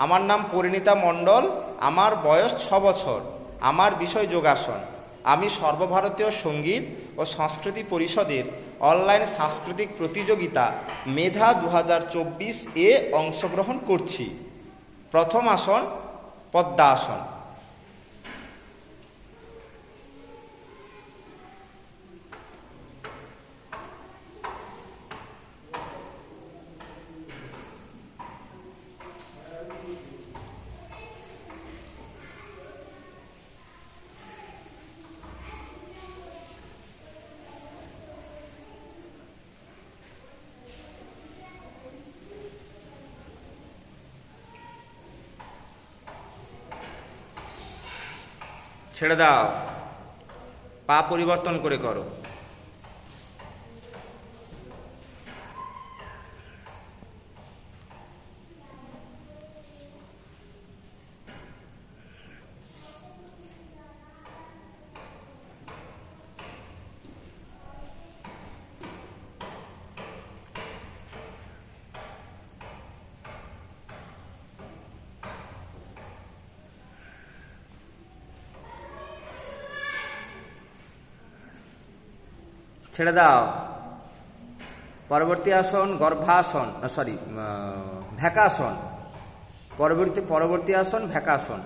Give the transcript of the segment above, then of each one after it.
আমার নাম পরিণীতা মণ্ডল, আমার বয়স 6 বছর, আমার বিষয় যোগাসন। আমি সর্বভারতীয় সঙ্গীত ও সংস্কৃতি পরিষদের অনলাইন সাংস্কৃতিক প্রতিযোগিতা মেধা 2024 অংশগ্রহণ করছি। প্রথম আসন পদ্মাসন। ছেড়ে দাও, পা পরিবর্তন করে করো। ছেড়ে দাও। পরবর্তী আসন গর্ভাসন, ভ্যাকাসন। পরবর্তী আসন ভ্যাকাসন।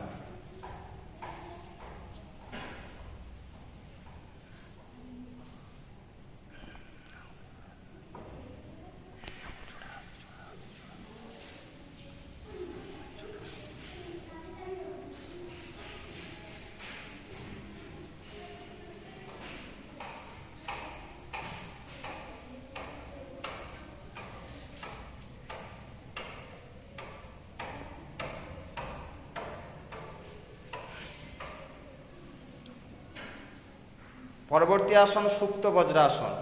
পরবর্তী আসন সুপ্ত বজ্রাসন।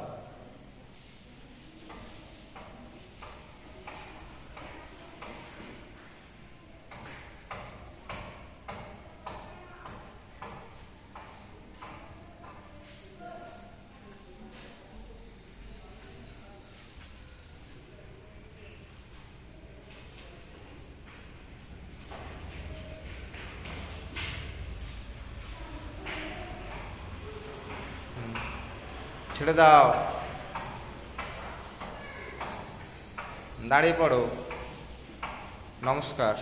ছেড়ে দাও, দাঁড়িয়ে পড়ো। নমস্কার।